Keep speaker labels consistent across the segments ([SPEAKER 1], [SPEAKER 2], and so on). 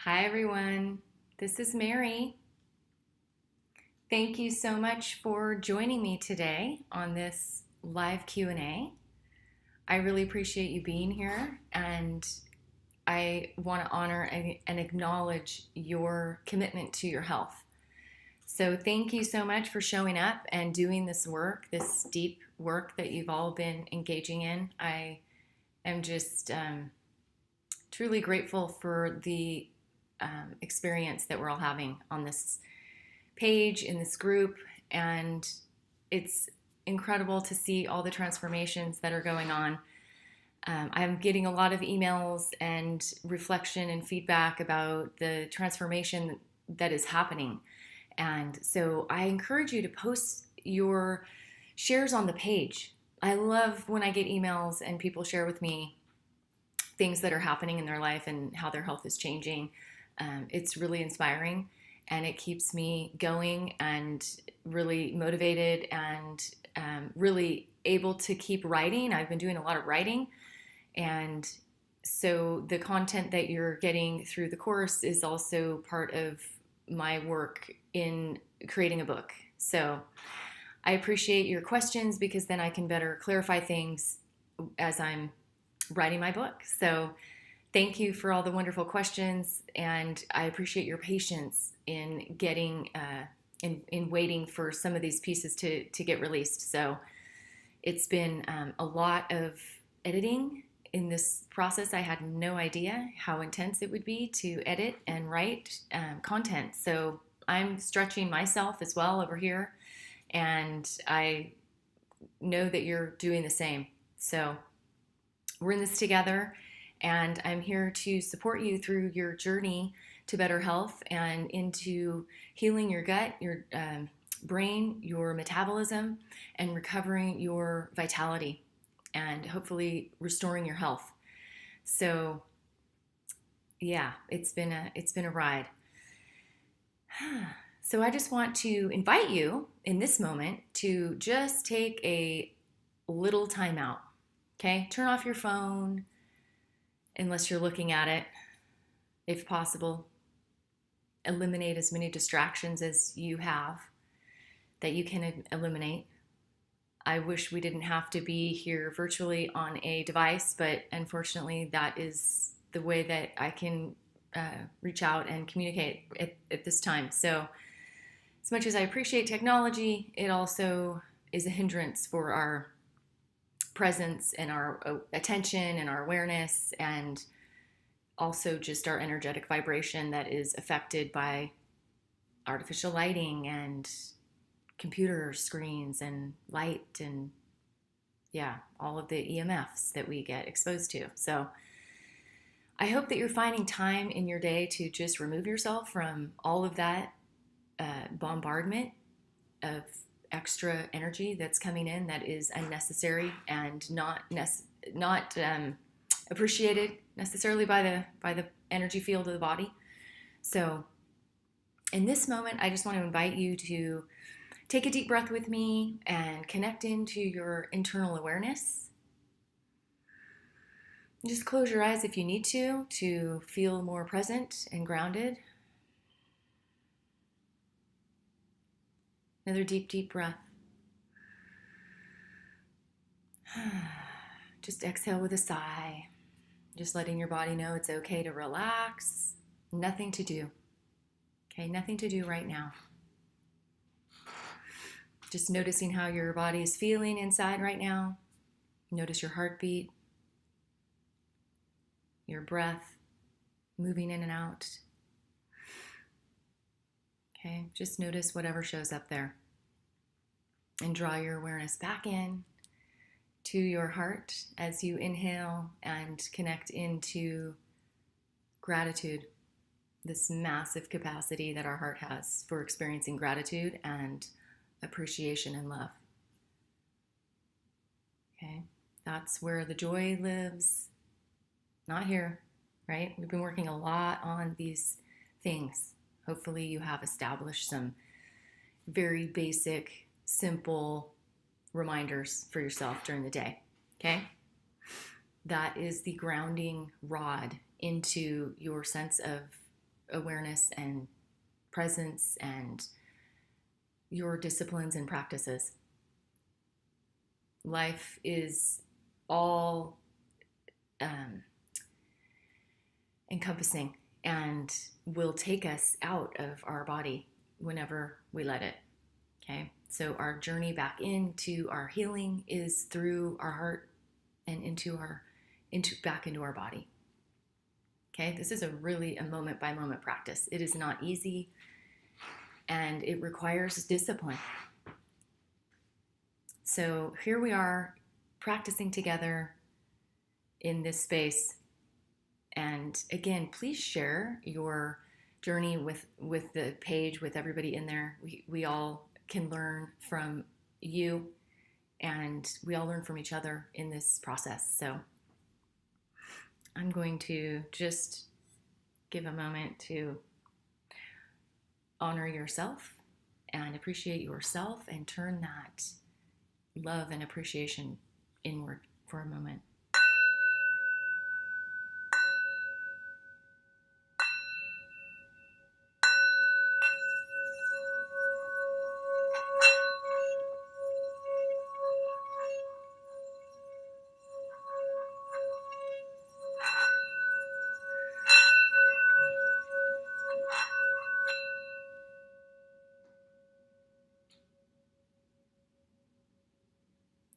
[SPEAKER 1] Hi, everyone. This is Mary. Thank you so much for joining me today on this live Q&A. I really appreciate you being here, and I want to honor and acknowledge your commitment to your health. So thank you so much for showing up and doing this work, this deep work that you've all been engaging in. I am just truly grateful for the experience that we're all having on this page, in this group, and it's incredible to see all the transformations that are going on. I'm getting a lot of emails and reflection and feedback about the transformation that is happening. And so I encourage you to post your shares on the page. I love when I get emails and people share with me things that are happening in their life and how their health is changing. It's really inspiring, and it keeps me going and really motivated and really able to keep writing. I've been doing a lot of writing, and so the content that you're getting through the course is also part of my work in creating a book. So I appreciate your questions because then I can better clarify things as I'm writing my book. So thank you for all the wonderful questions, and I appreciate your patience in getting in waiting for some of these pieces to get released. So it's been a lot of editing in this process. I had no idea how intense it would be to edit and write content. So I'm stretching myself as well over here, and I know that you're doing the same. So we're in this together, and I'm here to support you through your journey to better health and into healing your gut, your brain, your metabolism, and recovering your vitality, and hopefully restoring your health. So yeah, it's been a ride. So I just want to invite you in this moment to just take a little time out. Okay? Turn off your phone unless you're looking at it, if possible. Eliminate as many distractions as you have that you can eliminate. I wish we didn't have to be here virtually on a device, but unfortunately that is the way that I can reach out and communicate at this time. So as much as I appreciate technology, it also is a hindrance for our presence and our attention and our awareness, and also just our energetic vibration that is affected by artificial lighting and computer screens and light and all of the EMFs that we get exposed to. So I hope that you're finding time in your day to just remove yourself from all of that bombardment of extra energy that's coming in that is unnecessary and not appreciated necessarily by the energy field of the body. So in this moment, I just want to invite you to take a deep breath with me and connect into your internal awareness. Just close your eyes if you need to feel more present and grounded. Another deep, deep breath. Just exhale with a sigh. Just letting your body know it's okay to relax. Nothing to do. Okay, nothing to do right now. Just noticing how your body is feeling inside right now. Notice your heartbeat, your breath moving in and out. Okay, just notice whatever shows up there. And draw your awareness back in to your heart as you inhale and connect into gratitude, this massive capacity that our heart has for experiencing gratitude and appreciation and love. Okay, that's where the joy lives, not here, right? We've been working a lot on these things. Hopefully you have established some very basic, simple reminders for yourself during the day, okay? That is the grounding rod into your sense of awareness and presence and your disciplines and practices. Life is all encompassing and will take us out of our body whenever we let it. Okay, so our journey back into our healing is through our heart and back into our body. Okay, this is a moment by moment practice. It is not easy, and it requires discipline. So here we are practicing together in this space. And again, please share your journey with the page, with everybody in there. We all can learn from you, and we all learn from each other in this process. So I'm going to just give a moment to honor yourself and appreciate yourself and turn that love and appreciation inward for a moment.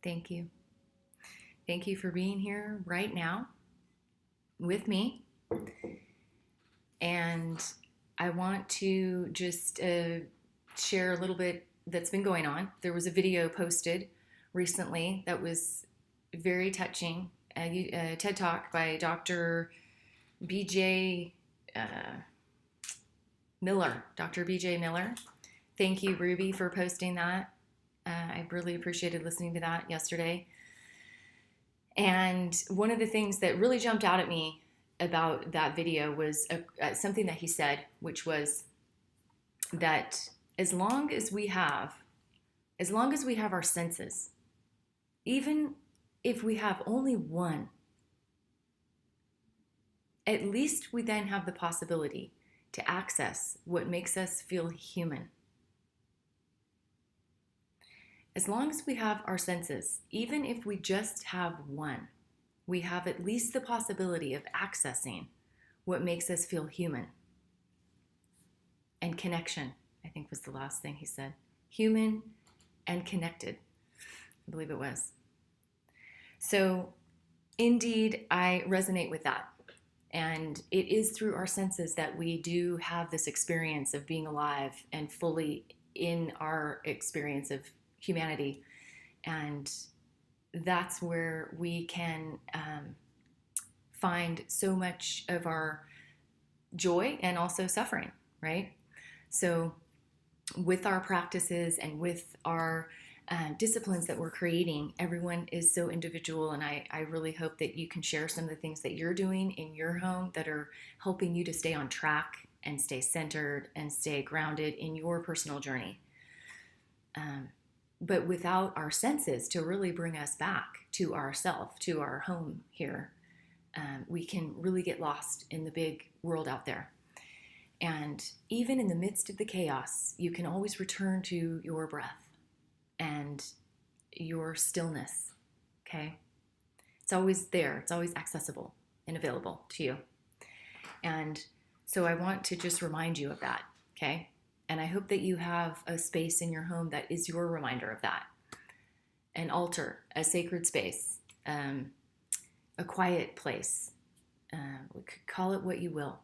[SPEAKER 1] Thank you. Thank you for being here right now with me. And I want to just share a little bit that's been going on. There was a video posted recently that was very touching, a TED Talk by Dr. BJ Miller. Dr. BJ Miller. Thank you, Ruby, for posting that. I really appreciated listening to that yesterday. And one of the things that really jumped out at me about that video was something that he said, which was that as long as we have our senses, even if we have only one, at least we then have the possibility to access what makes us feel human. As long as we have our senses, even if we just have one, we have at least the possibility of accessing what makes us feel human. And connection, I think, was the last thing he said. Human and connected, I believe it was. So, indeed, I resonate with that. And it is through our senses that we do have this experience of being alive and fully in our experience of humanity. And that's where we can find so much of our joy and also suffering, right? So with our practices and with our disciplines that we're creating, everyone is so individual, and I really hope that you can share some of the things that you're doing in your home that are helping you to stay on track and stay centered and stay grounded in your personal journey. But without our senses to really bring us back to ourself, to our home here, we can really get lost in the big world out there. And even in the midst of the chaos, you can always return to your breath and your stillness, okay? It's always there. It's always accessible and available to you. And so I want to just remind you of that, okay? And I hope that you have a space in your home that is your reminder of that. An altar, a sacred space, a quiet place. We could call it what you will.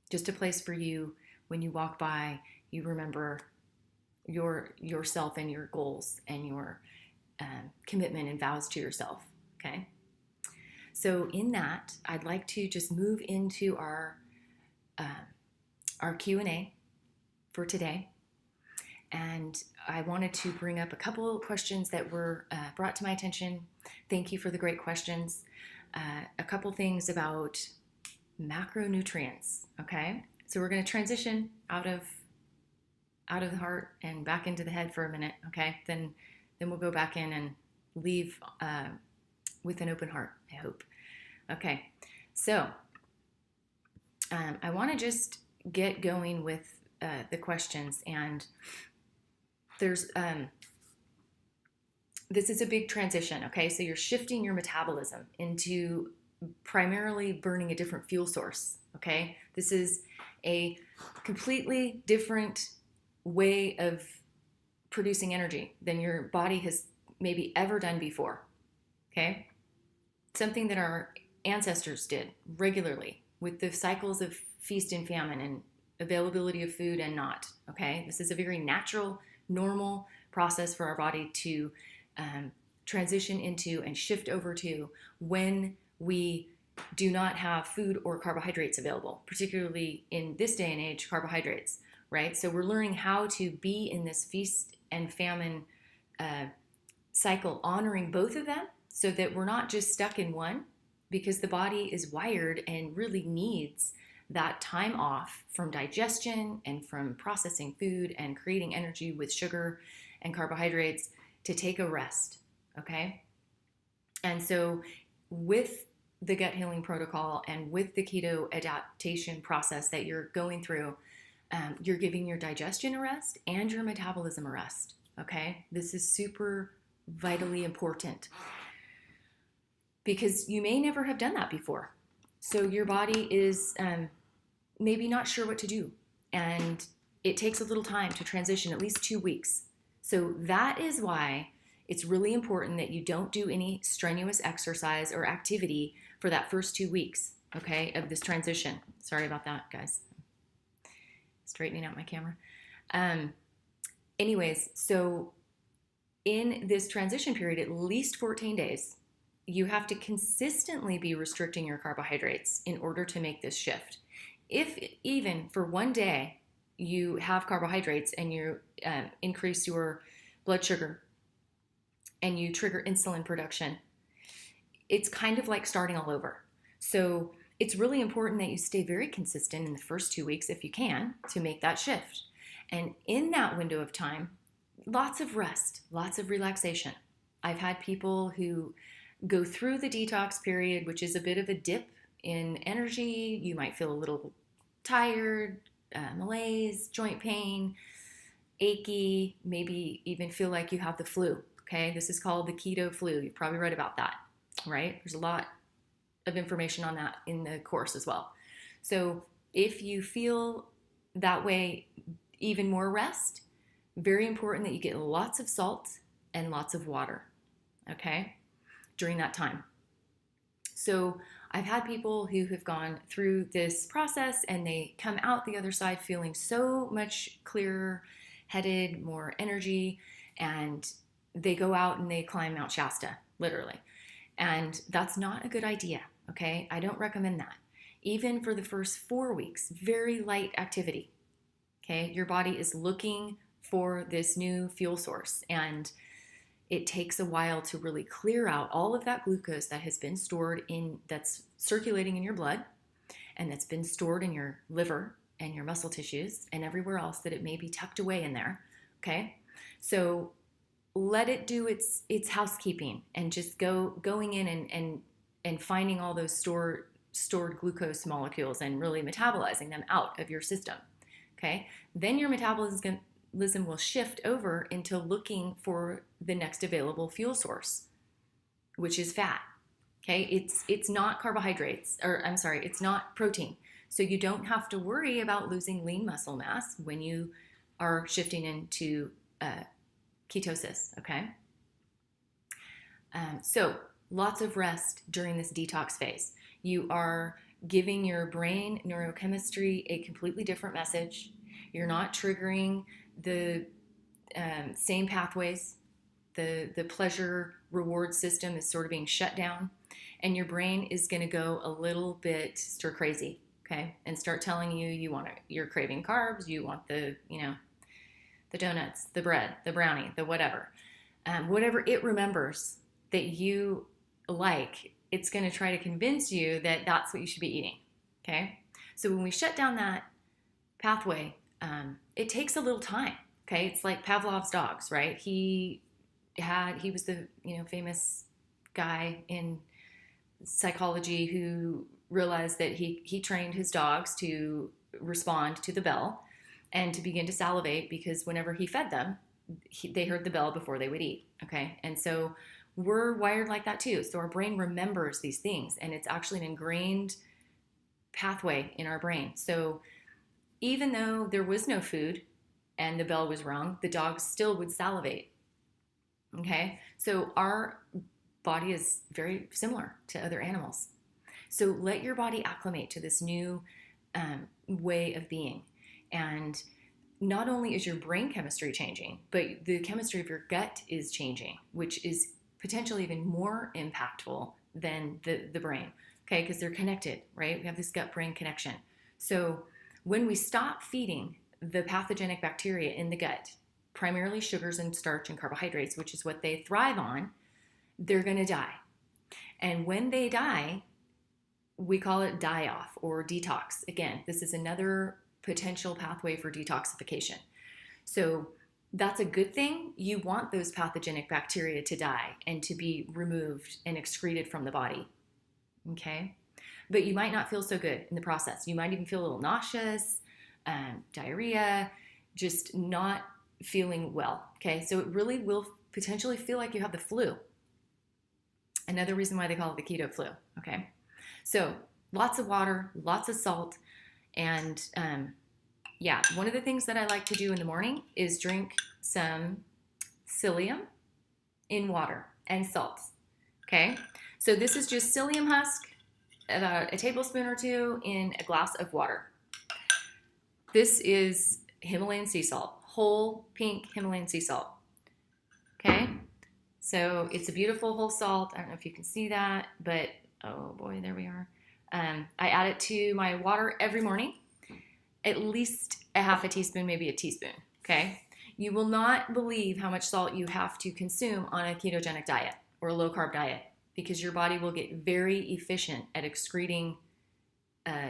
[SPEAKER 1] Just a place for you when you walk by, you remember yourself and your goals and your commitment and vows to yourself, okay? So in that, I'd like to just move into our Q&A for today. And I wanted to bring up a couple of questions that were brought to my attention. Thank you for the great questions. A couple things about macronutrients, okay? So we're going to transition out of the heart and back into the head for a minute, okay? Then we'll go back in and leave with an open heart, I hope. Okay, so I want to just get going with the questions. And there's this is a big transition, okay? So you're shifting your metabolism into primarily burning a different fuel source, okay? This is a completely different way of producing energy than your body has maybe ever done before, okay? Something that our ancestors did regularly with the cycles of feast and famine and availability of food and not, okay? This is a very natural, normal process for our body to transition into and shift over to when we do not have food or carbohydrates available, particularly in this day and age, carbohydrates, right? So we're learning how to be in this feast and famine cycle, honoring both of them so that we're not just stuck in one, because the body is wired and really needs that time off from digestion and from processing food and creating energy with sugar and carbohydrates to take a rest, okay? And so with the gut healing protocol and with the keto adaptation process that you're going through, you're giving your digestion a rest and your metabolism a rest, okay? This is super vitally important because you may never have done that before. So your body is maybe not sure what to do, and it takes a little time to transition, at least 2 weeks. So that is why it's really important that you don't do any strenuous exercise or activity for that first 2 weeks, okay, of this transition. Sorry about that, guys. Straightening out my camera. Anyways, so in this transition period, at least 14 days, you have to consistently be restricting your carbohydrates in order to make this shift. If even for one day you have carbohydrates and you increase your blood sugar and you trigger insulin production, it's kind of like starting all over. So it's really important that you stay very consistent in the first 2 weeks if you can to make that shift. And in that window of time, lots of rest, lots of relaxation. I've had people who go through the detox period, which is a bit of a dip in energy. You might feel a little tired, malaise, joint pain, achy, maybe even feel like you have the flu. Okay, this is called the Keto Flu. You've probably read about that, right? There's a lot of information on that in the course as well. So if you feel that way, even more rest, very important that you get lots of salt and lots of water, okay, during that time. So I've had people who have gone through this process and they come out the other side feeling so much clearer headed, more energy, and they go out and they climb Mount Shasta, literally. And that's not a good idea, okay? I don't recommend that. Even for the first 4 weeks, very light activity, okay? Your body is looking for this new fuel source, and it takes a while to really clear out all of that glucose that has been stored in, that's circulating in your blood, and that's been stored in your liver and your muscle tissues and everywhere else that it may be tucked away in there, okay? So let it do its housekeeping and just going in and finding all those stored glucose molecules and really metabolizing them out of your system, okay? Then your metabolism will shift over into looking for the next available fuel source, which is fat, okay? It's not carbohydrates, or I'm sorry, it's not protein. So you don't have to worry about losing lean muscle mass when you are shifting into ketosis, okay? So lots of rest during this detox phase. You are giving your brain neurochemistry a completely different message. You're not triggering the same pathways. The pleasure reward system is sort of being shut down, and your brain is going to go a little bit stir crazy, okay, and start telling you you're craving carbs, you want the donuts, the bread, the brownie, the whatever it remembers that you like. It's going to try to convince you that that's what you should be eating, okay? So when we shut down that pathway, it takes a little time, okay? It's like Pavlov's dogs, right? He was the famous guy in psychology who realized that he trained his dogs to respond to the bell and to begin to salivate, because whenever he fed them, they heard the bell before they would eat. Okay. And so we're wired like that too. So our brain remembers these things, and it's actually an ingrained pathway in our brain. So even though there was no food and the bell was rung, the dogs still would salivate. Okay. So our body is very similar to other animals. So let your body acclimate to this new way of being. And not only is your brain chemistry changing, but the chemistry of your gut is changing, which is potentially even more impactful than the brain, okay? Because they're connected, right? We have this gut-brain connection. So when we stop feeding the pathogenic bacteria in the gut, primarily sugars and starch and carbohydrates, which is what they thrive on, they're going to die. And when they die, we call it die-off or detox. Again, this is another potential pathway for detoxification. So that's a good thing. You want those pathogenic bacteria to die and to be removed and excreted from the body. Okay? But you might not feel so good in the process. You might even feel a little nauseous, diarrhea, just not feeling well. Okay? So it really will potentially feel like you have the flu. Another reason why they call it the keto flu. Okay? So lots of water, lots of salt, and one of the things that I like to do in the morning is drink some psyllium in water and salts. Okay, so this is just psyllium husk, about a tablespoon or two in a glass of water. This is Himalayan sea salt, whole pink Himalayan sea salt. Okay, so it's a beautiful whole salt. I don't know if you can see that, but oh boy, there we are. I add it to my water every morning, at least a half a teaspoon, maybe a teaspoon, okay? You will not believe how much salt you have to consume on a ketogenic diet or a low-carb diet, because your body will get very efficient at excreting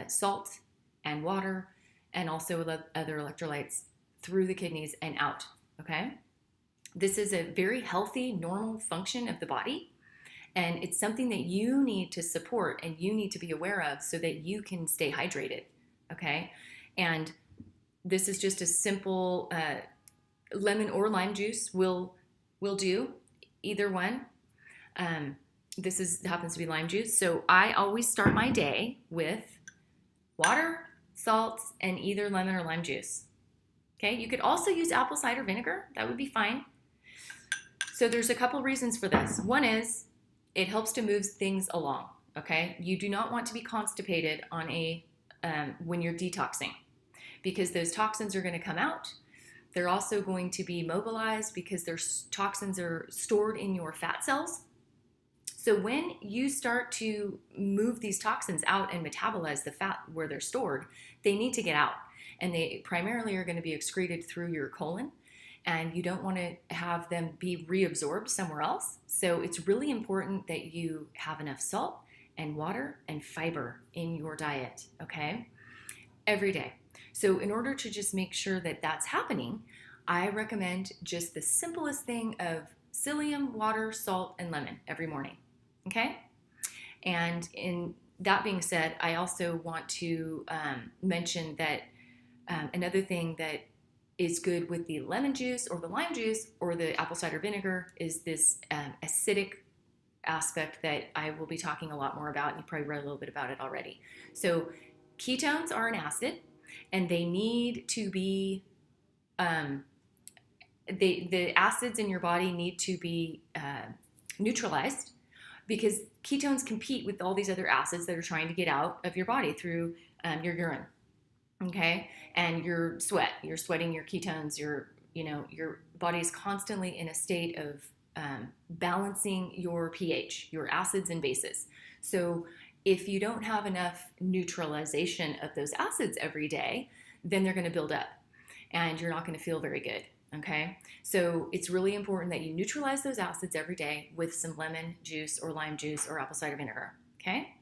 [SPEAKER 1] salt and water and also other electrolytes through the kidneys and out, okay? This is a very healthy, normal function of the body. And it's something that you need to support and you need to be aware of so that you can stay hydrated, okay? And this is just a simple lemon or lime juice will do, either one. This happens to be lime juice. So I always start my day with water, salt, and either lemon or lime juice. Okay, you could also use apple cider vinegar. That would be fine. So there's a couple reasons for this. One is it helps to move things along, okay? You do not want to be constipated on when you're detoxing, because those toxins are going to come out. They're also going to be mobilized because toxins are stored in your fat cells. So when you start to move these toxins out and metabolize the fat where they're stored, they need to get out. And they primarily are going to be excreted through your colon. And you don't want to have them be reabsorbed somewhere else. So it's really important that you have enough salt and water and fiber in your diet, okay? Every day. So in order to just make sure that that's happening, I recommend just the simplest thing of psyllium, water, salt, and lemon every morning, okay? And in that being said, I also want to mention that another thing that is good with the lemon juice or the lime juice or the apple cider vinegar is this acidic aspect that I will be talking a lot more about. You probably read a little bit about it already. So ketones are an acid, and they need to be, the acids in your body need to be neutralized, because ketones compete with all these other acids that are trying to get out of your body through your urine. Okay, and your sweat, you're sweating your ketones, your body is constantly in a state of balancing your pH, your acids and bases. So if you don't have enough neutralization of those acids every day, then they're going to build up and you're not going to feel very good. Okay, so it's really important that you neutralize those acids every day with some lemon juice or lime juice or apple cider vinegar. Okay,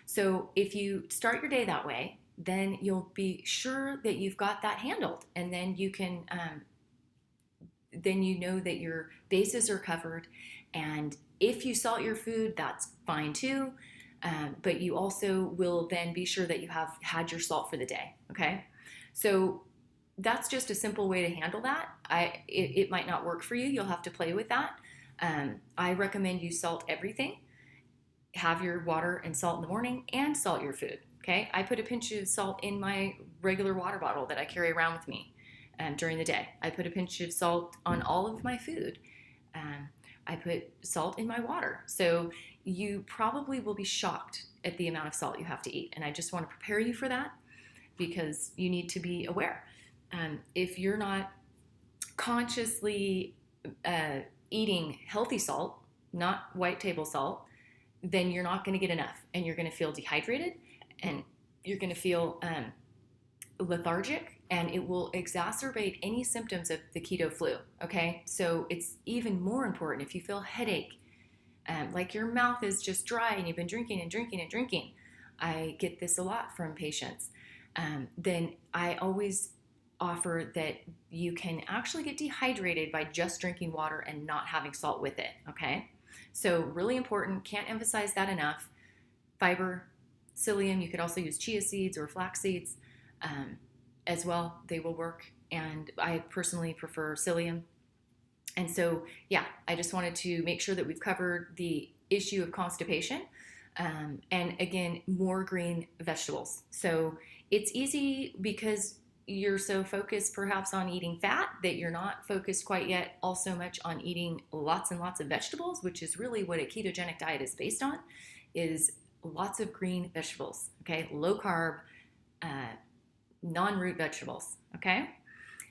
[SPEAKER 1] so if you start your day that way, then you'll be sure that you've got that handled, and then you can, then you know that your bases are covered. And if you salt your food, that's fine too. But you also will then be sure that you have had your salt for the day, okay? So that's just a simple way to handle that. It might not work for you. You'll have to play with that. I recommend you salt everything. Have your water and salt in the morning and salt your food, okay? I put a pinch of salt in my regular water bottle that I carry around with me during the day. I put a pinch of salt on all of my food. I put salt in my water. So you probably will be shocked at the amount of salt you have to eat. And I just want to prepare you for that because you need to be aware. If you're not consciously eating healthy salt, not white table salt, then you're not going to get enough and you're going to feel dehydrated and you're going to feel lethargic, and it will exacerbate any symptoms of the keto flu, okay? So it's even more important if you feel headache, like your mouth is just dry and you've been drinking and drinking and drinking. I get this a lot from patients. Then I always offer that you can actually get dehydrated by just drinking water and not having salt with it, okay? So really important, can't emphasize that enough. Fiber, psyllium, you could also use chia seeds or flax seeds as well. They will work, and I personally prefer psyllium. And so, yeah, I just wanted to make sure that we've covered the issue of constipation. And again, more green vegetables. So it's easy because you're so focused perhaps on eating fat that you're not focused quite yet also much on eating lots and lots of vegetables, which is really what a ketogenic diet is based on, is lots of green vegetables, okay? Low carb, non-root vegetables, okay?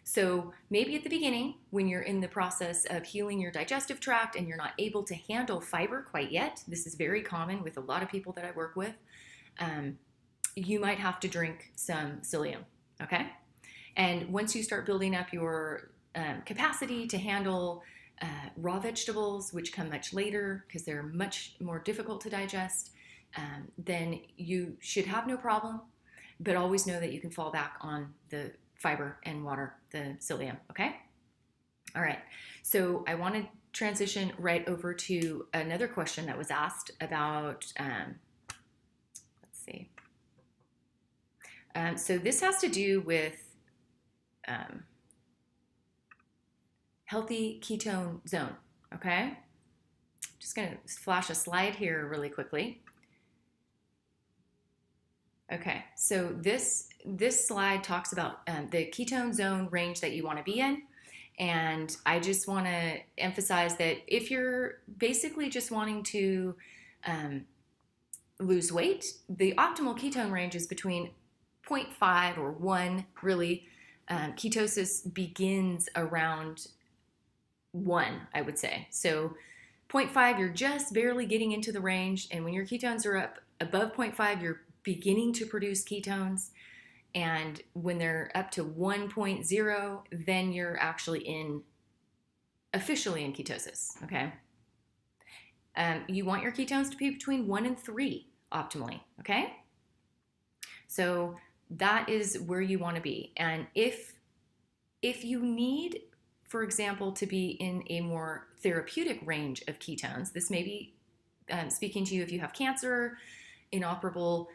[SPEAKER 1] So maybe at the beginning, when you're in the process of healing your digestive tract and you're not able to handle fiber quite yet, this is very common with a lot of people that I work with, you might have to drink some psyllium, okay? And once you start building up your capacity to handle raw vegetables, which come much later because they're much more difficult to digest, then you should have no problem, but always know that you can fall back on the fiber and water, the psyllium, okay? All right, so I want to transition right over to another question that was asked about, let's see. So this has to do with healthy ketone zone, okay? Just gonna flash a slide here really quickly. Okay, so this slide talks about the ketone zone range that you want to be in, and I just want to emphasize that if you're basically just wanting to lose weight, the optimal ketone range is between 0.5 or 1, really. Ketosis begins around 1, I would say. So 0.5, you're just barely getting into the range, and when your ketones are up above 0.5, you're beginning to produce ketones, and when they're up to 1.0, then you're actually officially in ketosis, okay? You want your ketones to be between 1 and 3 optimally, okay? So that is where you want to be. And if you need, for example, to be in a more therapeutic range of ketones, this may be speaking to you if you have cancer, inoperable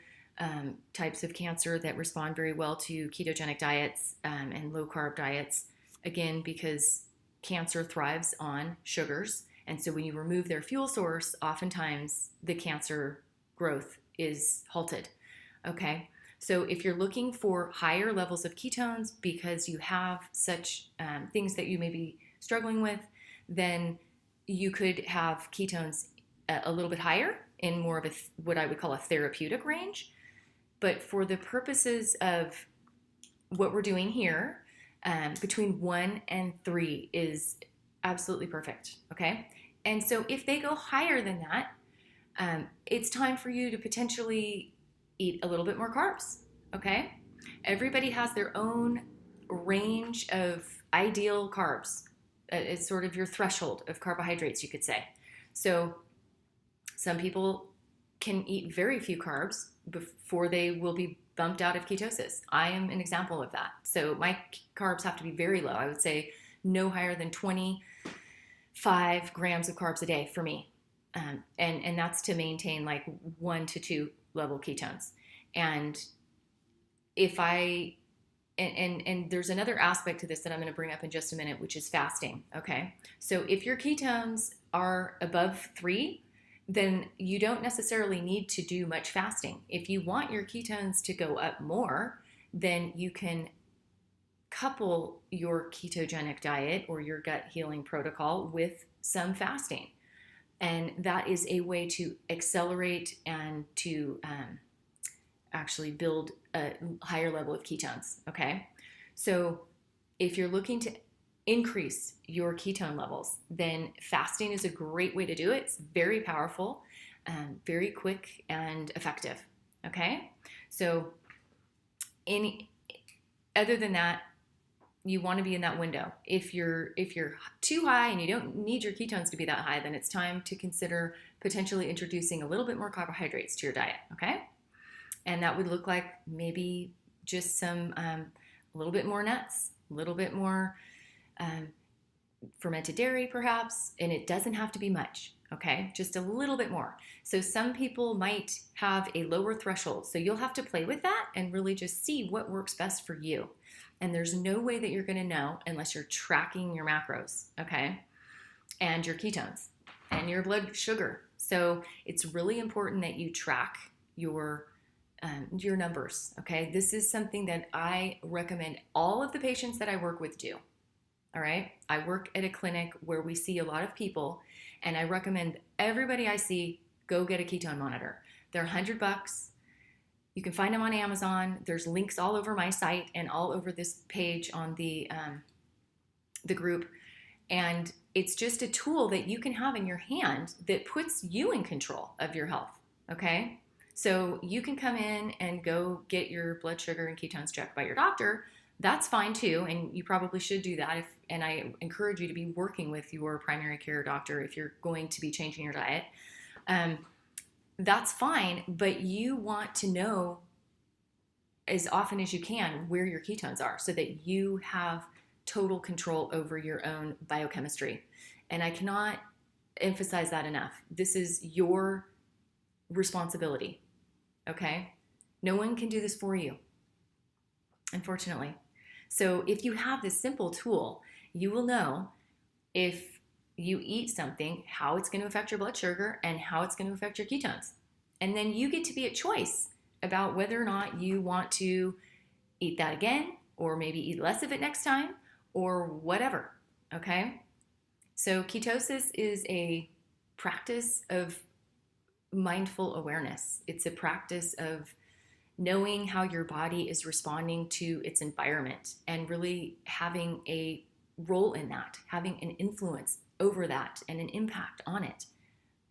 [SPEAKER 1] types of cancer that respond very well to ketogenic diets and low carb diets, again, because cancer thrives on sugars. And so when you remove their fuel source, oftentimes the cancer growth is halted, okay? So if you're looking for higher levels of ketones because you have such things that you may be struggling with, then you could have ketones a little bit higher in more of what I would call a therapeutic range. But for the purposes of what we're doing here, between 1 and 3 is absolutely perfect, okay? And so if they go higher than that, it's time for you to potentially eat a little bit more carbs, okay? Everybody has their own range of ideal carbs. It's sort of your threshold of carbohydrates, you could say. So some people can eat very few carbs before they will be bumped out of ketosis. I am an example of that. So my carbs have to be very low. I would say no higher than 25 grams of carbs a day for me. And that's to maintain like 1 to 2 level ketones. And if I and there's another aspect to this that I'm going to bring up in just a minute, which is fasting. Okay, so if your ketones are above 3, then you don't necessarily need to do much fasting. If you want your ketones to go up more, then you can couple your ketogenic diet or your gut healing protocol with some fasting. And that is a way to accelerate and to actually build a higher level of ketones. Okay. So if you're looking to increase your ketone levels, then fasting is a great way to do it. It's very powerful, very quick and effective. Okay. So other than that, you want to be in that window. If you're too high and you don't need your ketones to be that high, then it's time to consider potentially introducing a little bit more carbohydrates to your diet. Okay. And that would look like maybe just some, a little bit more nuts, a little bit more fermented dairy perhaps, and it doesn't have to be much, okay? Just a little bit more. So some people might have a lower threshold, so you'll have to play with that and really just see what works best for you. And there's no way that you're gonna know unless you're tracking your macros, okay? And your ketones and your blood sugar. So it's really important that you track your numbers, okay? This is something that I recommend all of the patients that I work with do, all right? I work at a clinic where we see a lot of people, and I recommend everybody I see go get a ketone monitor. They're $100. You can find them on Amazon. There's links all over my site and all over this page on the group. And it's just a tool that you can have in your hand that puts you in control of your health, okay? So you can come in and go get your blood sugar and ketones checked by your doctor. That's fine too, and you probably should do that. And I encourage you to be working with your primary care doctor if you're going to be changing your diet. That's fine, but you want to know as often as you can where your ketones are so that you have total control over your own biochemistry. And I cannot emphasize that enough. This is your responsibility, okay? No one can do this for you, unfortunately. So if you have this simple tool, you will know if you eat something, how it's going to affect your blood sugar and how it's going to affect your ketones. And then you get to be at choice about whether or not you want to eat that again, or maybe eat less of it next time, or whatever, okay? So ketosis is a practice of mindful awareness. It's a practice of knowing how your body is responding to its environment and really having a role in that, having an influence over that and an impact on it,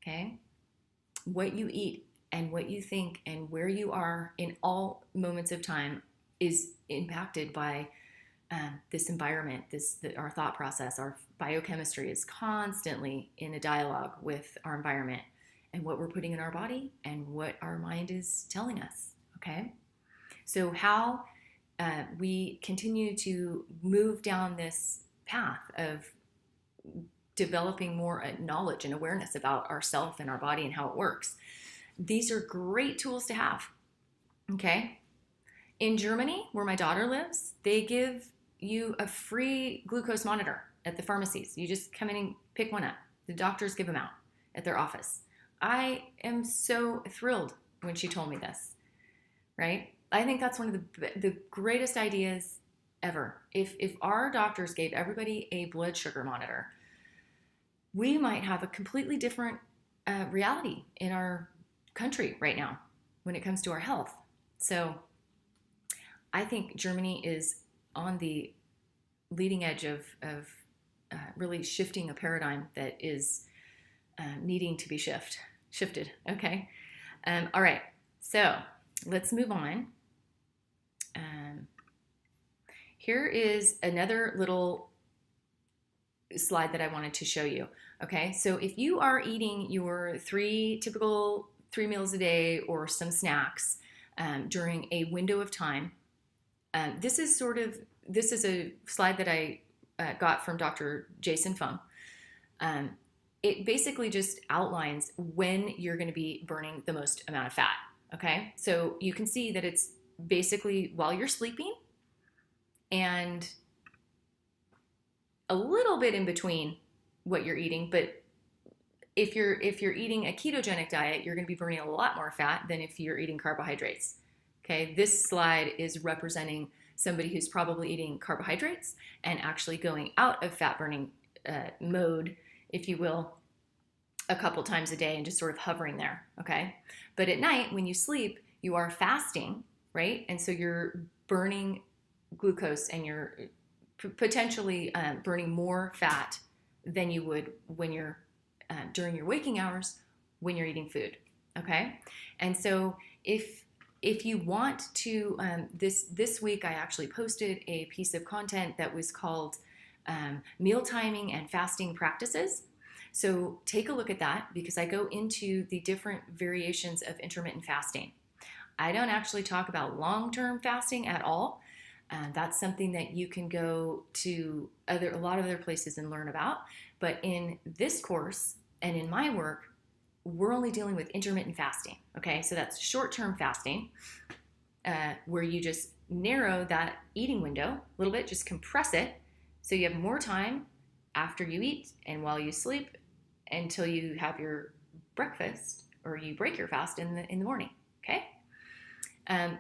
[SPEAKER 1] okay? What you eat and what you think and where you are in all moments of time is impacted by this environment, our thought process. Our biochemistry is constantly in a dialogue with our environment and what we're putting in our body and what our mind is telling us, okay? So how we continue to move down this path of developing more knowledge and awareness about ourself and our body and how it works. These are great tools to have, okay? In Germany, where my daughter lives, they give you a free glucose monitor at the pharmacies. You just come in and pick one up. The doctors give them out at their office. I am so thrilled when she told me this, right? I think that's one of the greatest ideas ever. If our doctors gave everybody a blood sugar monitor, we might have a completely different reality in our country right now when it comes to our health. So I think Germany is on the leading edge of really shifting a paradigm that is needing to be shifted. Okay. All right. So let's move on. Here is another little slide that I wanted to show you. Okay. So if you are eating your typical 3 meals a day or some snacks during a window of time, this is a slide that I got from Dr. Jason Fung. it basically just outlines when you're going to be burning the most amount of fat. Okay, so you can see that it's basically while you're sleeping and a little bit in between what you're eating. But if you're eating a ketogenic diet, you're going to be burning a lot more fat than if you're eating carbohydrates. Okay, this slide is representing somebody who's probably eating carbohydrates and actually going out of fat burning mode, if you will, a couple times a day and just sort of hovering there. Okay, but at night when you sleep, you are fasting, right? And so you're burning glucose and you're potentially burning more fat than you would when you're during your waking hours when you're eating food. Okay, and so if you want to, this week I actually posted a piece of content that was called meal timing and fasting practices. So take a look at that because I go into the different variations of intermittent fasting. I don't actually talk about long-term fasting at all. That's something that you can go to a lot of other places and learn about. But in this course and in my work, we're only dealing with intermittent fasting. Okay, so that's short-term fasting, where you just narrow that eating window a little bit, just compress it so you have more time after you eat and while you sleep until you have your breakfast or you break your fast in the morning. Okay. I'm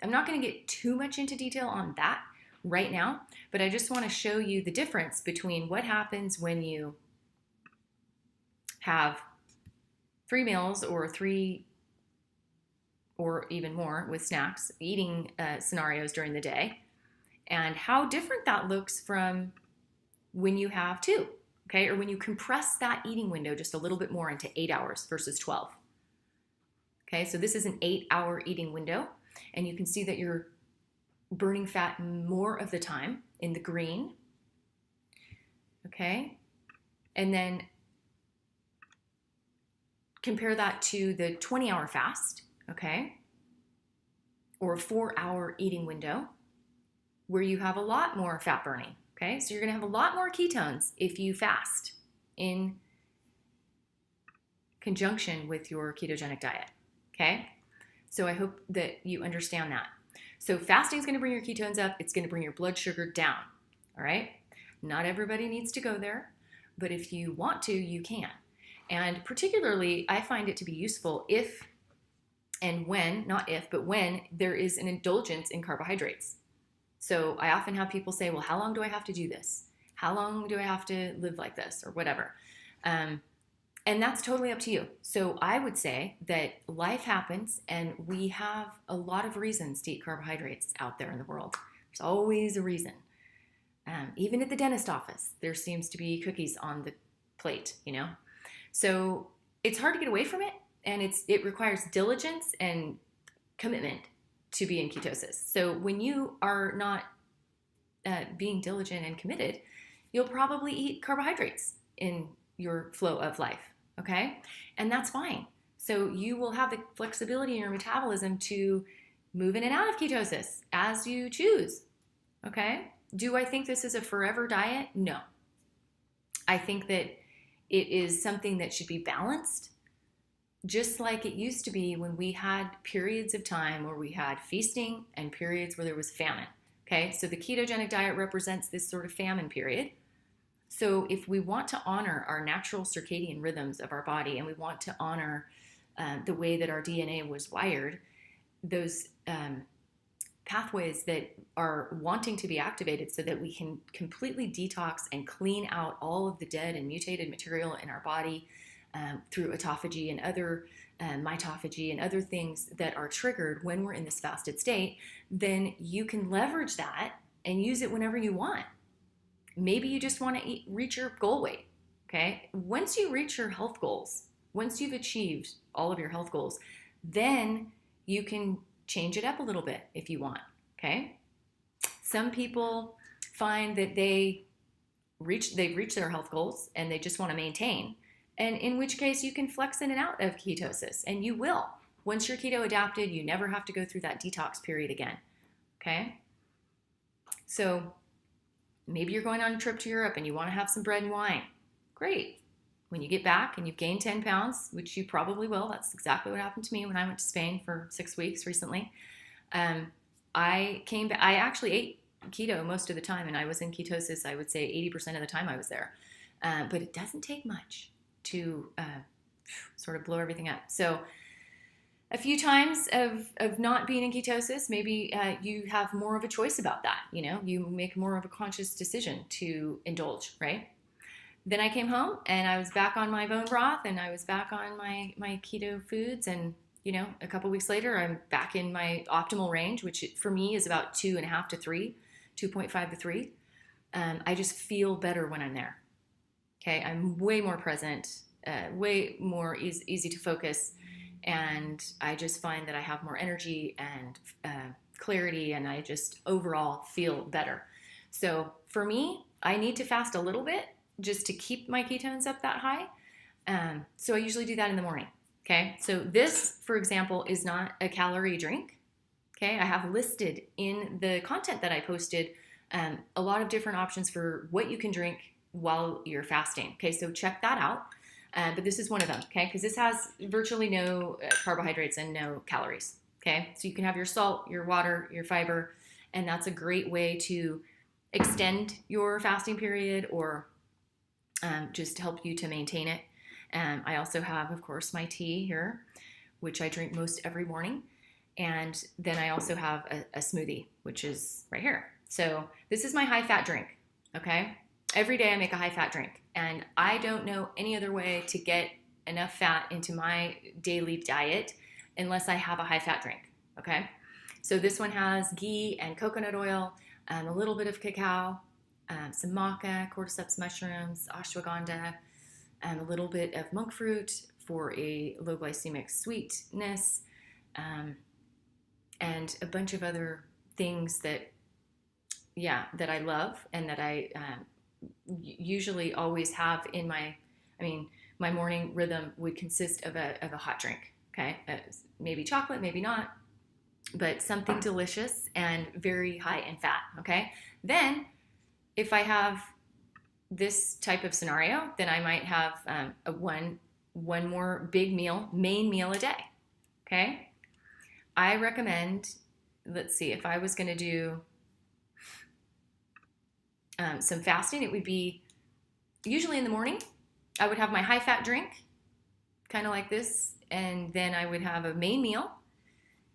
[SPEAKER 1] not going to get too much into detail on that right now, but I just want to show you the difference between what happens when you have 3 meals or 3 or even more with snacks, eating scenarios during the day, and how different that looks from when you have 2, okay, or when you compress that eating window just a little bit more into 8 hours versus 12. Okay, so this is an 8-hour eating window, and you can see that you're burning fat more of the time in the green, okay, and then compare that to the 20-hour fast, okay, or a 4-hour eating window where you have a lot more fat burning, okay? So you're gonna have a lot more ketones if you fast in conjunction with your ketogenic diet, okay? So I hope that you understand that. So fasting is gonna bring your ketones up, it's gonna bring your blood sugar down, all right? Not everybody needs to go there, but if you want to, you can. And particularly, I find it to be useful if and when, not if, but when there is an indulgence in carbohydrates. So I often have people say, well, how long do I have to do this? How long do I have to live like this or whatever? And that's totally up to you. So I would say that life happens and we have a lot of reasons to eat carbohydrates out there in the world. There's always a reason. Even at the dentist office, there seems to be cookies on the plate, you know? So it's hard to get away from it, and it requires diligence and commitment to be in ketosis. So when you are not being diligent and committed, you'll probably eat carbohydrates in your flow of life, okay? And that's fine. So you will have the flexibility in your metabolism to move in and out of ketosis as you choose, okay? Do I think this is a forever diet? No. I think that it is something that should be balanced, just like it used to be when we had periods of time where we had feasting and periods where there was famine. Okay, so the ketogenic diet represents this sort of famine period. So if we want to honor our natural circadian rhythms of our body and we want to honor the way that our DNA was wired, those pathways that are wanting to be activated so that we can completely detox and clean out all of the dead and mutated material in our body through autophagy and other mitophagy and other things that are triggered when we're in this fasted state, then you can leverage that and use it whenever you want. Maybe you just want to reach your goal weight, okay? Once you reach your health goals, once you've achieved all of your health goals, then you can change it up a little bit if you want, okay? Some people find that they've reached their health goals and they just want to maintain, and in which case you can flex in and out of ketosis, and you will. Once you're keto adapted, you never have to go through that detox period again, okay? So maybe you're going on a trip to Europe and you want to have some bread and wine. Great. when you get back and you've gained 10 pounds, which you probably will, that's exactly what happened to me when I went to Spain for 6 weeks recently. I came back, I actually ate keto most of the time, and I was in ketosis, I would say 80% of the time I was there. But it doesn't take much to sort of blow everything up. So a few times of not being in ketosis, maybe you have more of a choice about that. You know, you make more of a conscious decision to indulge, right? Then I came home and I was back on my bone broth and I was back on my keto foods. And, you know, a couple weeks later, I'm back in my optimal range, which for me is about 2.5 to 3, 2.5 to 3. I just feel better when I'm there. Okay, I'm way more present, way more easy to focus. And I just find that I have more energy and clarity, and I just overall feel better. So for me, I need to fast a little bit just to keep my ketones up that high. So I usually do that in the morning. Okay, so this, for example, is not a calorie drink. Okay, I have listed in the content that I posted a lot of different options for what you can drink while you're fasting. Okay, so check that out. But this is one of them, okay? Because this has virtually no carbohydrates and no calories, okay? So you can have your salt, your water, your fiber, and that's a great way to extend your fasting period or just help you to maintain it. I also have, of course, my tea here, which I drink most every morning. And then I also have a smoothie, which is right here. So this is my high-fat drink, okay? Every day I make a high-fat drink, and I don't know any other way to get enough fat into my daily diet unless I have a high-fat drink, okay? So this one has ghee and coconut oil, a little bit of cacao, some maca, cordyceps mushrooms, ashwagandha, a little bit of monk fruit for a low glycemic sweetness, and a bunch of other things that I love and that I usually always have in my morning rhythm would consist of a hot drink, okay? Maybe chocolate, maybe not, but something delicious and very high in fat, okay? Then if I have this type of scenario, then I might have one more big meal, main meal a day, okay? I recommend, let's see, if I was going to do some fasting, it would be usually in the morning. I would have my high-fat drink, kind of like this, and then I would have a main meal,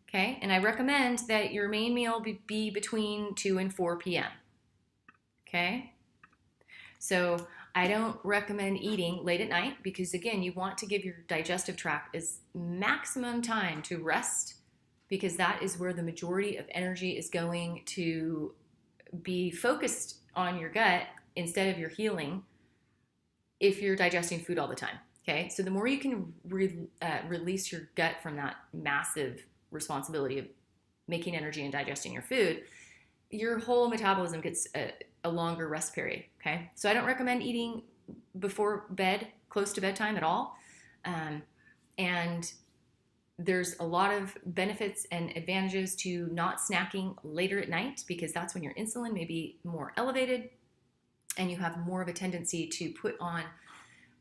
[SPEAKER 1] okay? And I recommend that your main meal be between 2 and 4 p.m., okay? So I don't recommend eating late at night because, again, you want to give your digestive tract as maximum time to rest because that is where the majority of energy is going to be focused on your gut instead of your healing if you're digesting food all the time, okay? So the more you can release your gut from that massive responsibility of making energy and digesting your food, your whole metabolism gets a longer rest period, okay? So I don't recommend eating before bed, close to bedtime at all. And there's a lot of benefits and advantages to not snacking later at night because that's when your insulin may be more elevated and you have more of a tendency to put on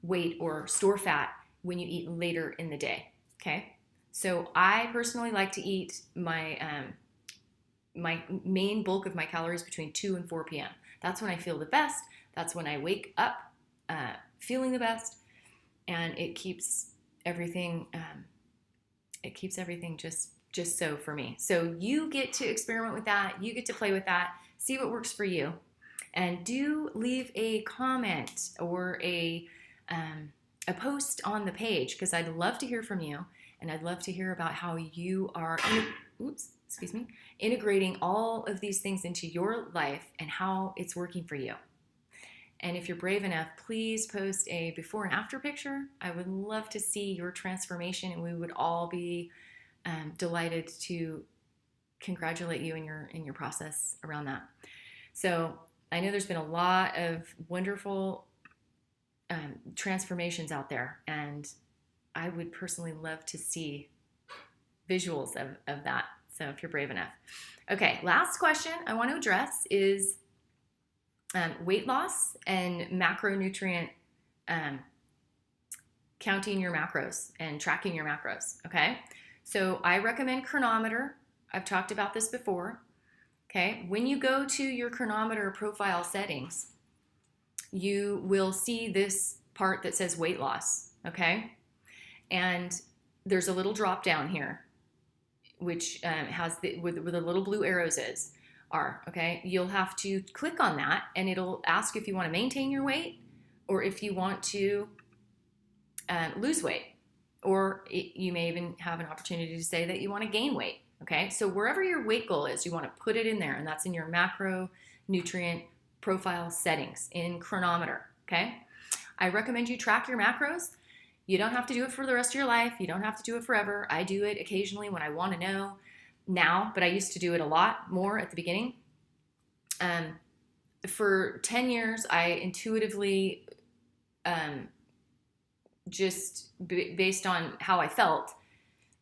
[SPEAKER 1] weight or store fat when you eat later in the day, okay? So I personally like to eat my my main bulk of my calories between 2 and 4 p.m. That's when I feel the best. That's when I wake up feeling the best, and it keeps everything just so for me. So you get to experiment with that. You get to play with that. See what works for you, and do leave a comment or a post on the page because I'd love to hear from you, and I'd love to hear about how you are integrating all of these things into your life and how it's working for you. And if you're brave enough, please post a before and after picture. I would love to see your transformation, and we would all be delighted to congratulate you in your process around that. So I know there's been a lot of wonderful transformations out there, and I would personally love to see visuals of that. So if you're brave enough. Okay, last question I want to address is weight loss and macronutrient counting your macros and tracking your macros, okay? So I recommend Chronometer. I've talked about this before, okay? When you go to your Chronometer profile settings, you will see this part that says weight loss, okay? And there's a little drop down here, which has where the little blue arrows are, okay? You'll have to click on that, and it'll ask if you want to maintain your weight or if you want to lose weight, or you may even have an opportunity to say that you want to gain weight, okay? So wherever your weight goal is, you want to put it in there, and that's in your macronutrient profile settings in Chronometer, okay? I recommend you track your macros. You don't have to do it for the rest of your life. You don't have to do it forever. I do it occasionally when I want to know now, but I used to do it a lot more at the beginning. For 10 years, I intuitively, just based on how I felt,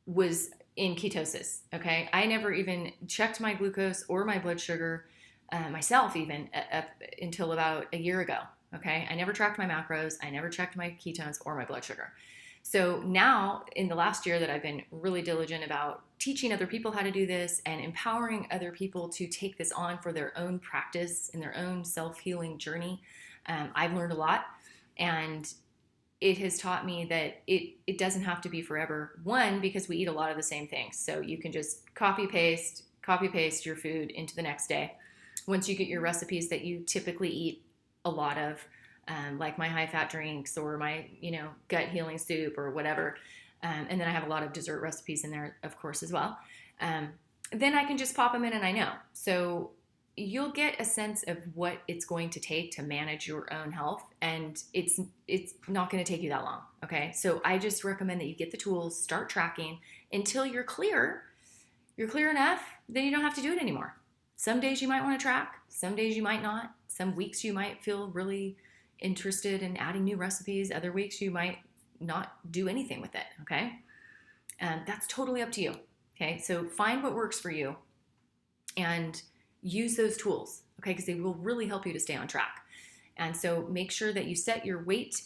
[SPEAKER 1] was in ketosis, okay? I never even checked my glucose or my blood sugar myself even up until about a year ago, okay? I never tracked my macros. I never checked my ketones or my blood sugar. So now, in the last year that I've been really diligent about teaching other people how to do this and empowering other people to take this on for their own practice and their own self-healing journey, I've learned a lot. And it has taught me that it doesn't have to be forever. One, because we eat a lot of the same things. So you can just copy paste your food into the next day. Once you get your recipes that you typically eat a lot of, like my high fat drinks or my, gut healing soup or whatever. And then I have a lot of dessert recipes in there, of course, as well. Then I can just pop them in and I know. So you'll get a sense of what it's going to take to manage your own health. And it's not going to take you that long. Okay. So I just recommend that you get the tools, start tracking until you're clear. You're clear enough, then you don't have to do it anymore. Some days you might want to track. Some days you might not. Some weeks you might feel really interested in adding new recipes. Other weeks you might not do anything with it, okay? That's totally up to you, okay? So find what works for you and use those tools, okay? Because they will really help you to stay on track. And so make sure that you set your weight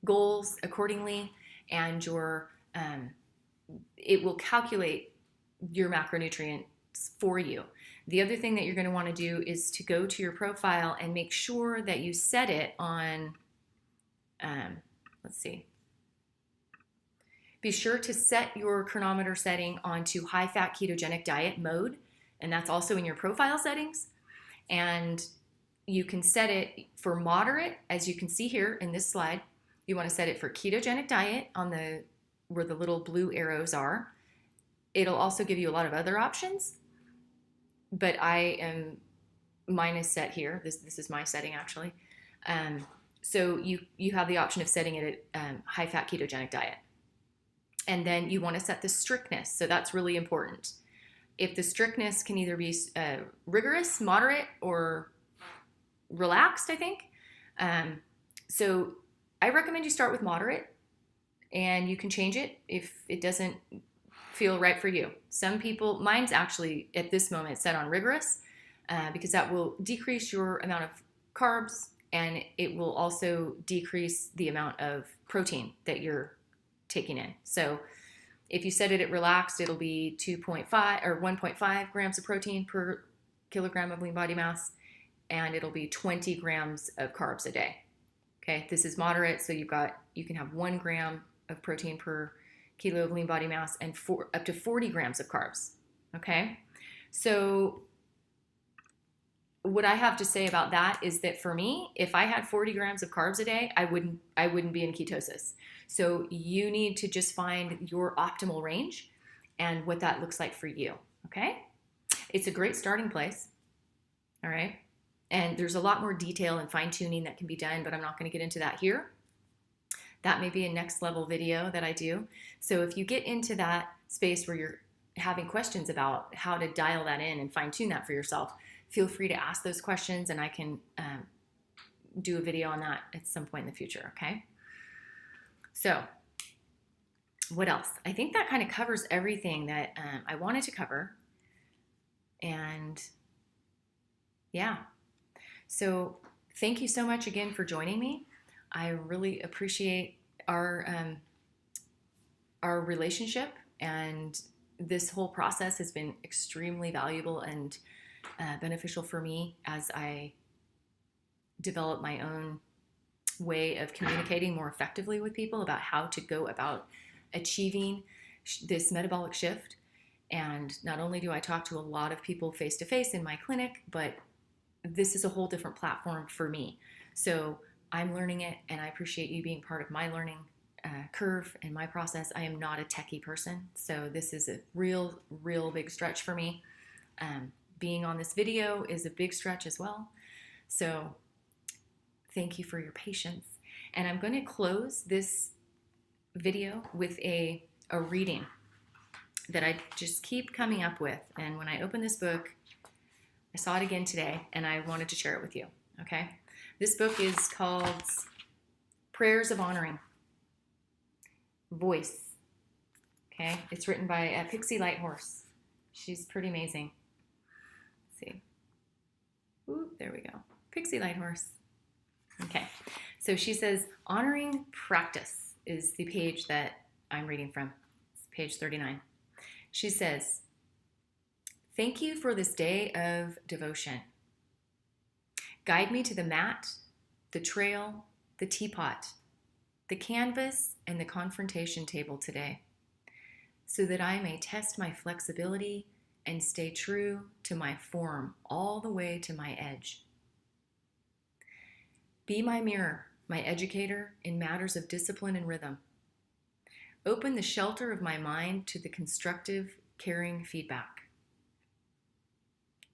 [SPEAKER 1] goals accordingly, and it will calculate your macronutrients for you. The other thing that you're going to want to do is to go to your profile and make sure that you set it on, let's see. Be sure to set your Chronometer setting onto high-fat ketogenic diet mode, and that's also in your profile settings. And you can set it for moderate, as you can see here in this slide. You want to set it for ketogenic diet on where the little blue arrows are. It'll also give you a lot of other options, but mine is set here. This is my setting actually. So you have the option of setting it at high-fat ketogenic diet. And then you want to set the strictness. So that's really important. If the strictness can either be rigorous, moderate, or relaxed, I think. So I recommend you start with moderate, and you can change it if it doesn't feel right for you. Some people, mine's actually at this moment set on rigorous, because that will decrease your amount of carbs, and it will also decrease the amount of protein that you're taking in. So if you set it at relaxed, it'll be 2.5 or 1.5 grams of protein per kilogram of lean body mass, and it'll be 20 grams of carbs a day. Okay, this is moderate, so you can have 1 gram of protein per kilo of lean body mass and up to 40 grams of carbs. Okay, so what I have to say about that is that for me, if I had 40 grams of carbs a day, I wouldn't be in ketosis. So you need to just find your optimal range and what that looks like for you. Okay, it's a great starting place. All right, and there's a lot more detail and fine tuning that can be done, but I'm not going to get into that here. That may be a next level video that I do. So if you get into that space where you're having questions about how to dial that in and fine tune that for yourself, feel free to ask those questions, and I can do a video on that at some point in the future, okay? So what else? I think that kind of covers everything that I wanted to cover. And yeah, so thank you so much again for joining me. I really appreciate our our relationship, and this whole process has been extremely valuable and beneficial for me as I develop my own way of communicating more effectively with people about how to go about achieving this metabolic shift. And not only do I talk to a lot of people face to face in my clinic, but this is a whole different platform for me. So I'm learning it, and I appreciate you being part of my learning curve and my process. I am not a techie person, so this is a real big stretch for me. Being on this video is a big stretch as well. So thank you for your patience. And I'm going to close this video with a reading that I just keep coming up with. And when I open this book, I saw it again today, and I wanted to share it with you, okay? This book is called Prayers of Honoring. Voice, okay? It's written by Pixie Lighthorse. She's pretty amazing. Let's see. Ooh, there we go. Pixie Lighthorse. Okay, so she says, honoring practice is the page that I'm reading from. It's page 39. She says, thank you for this day of devotion. Guide me to the mat, the trail, the teapot, the canvas, and the confrontation table today, so that I may test my flexibility and stay true to my form all the way to my edge. Be my mirror, my educator in matters of discipline and rhythm. Open the shelter of my mind to the constructive, caring feedback.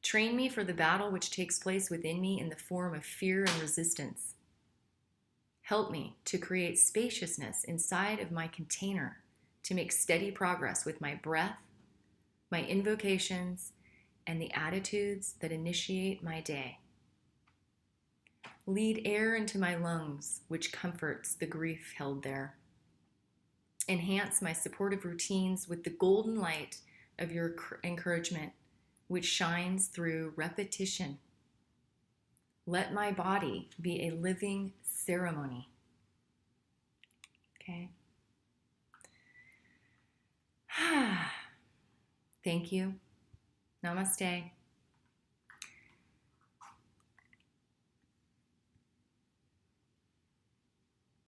[SPEAKER 1] Train me for the battle which takes place within me in the form of fear and resistance. Help me to create spaciousness inside of my container to make steady progress with my breath, my invocations, and the attitudes that initiate my day. Lead air into my lungs, which comforts the grief held there. Enhance my supportive routines with the golden light of your encouragement, which shines through repetition. Let my body be a living ceremony. Okay. Thank you. Namaste.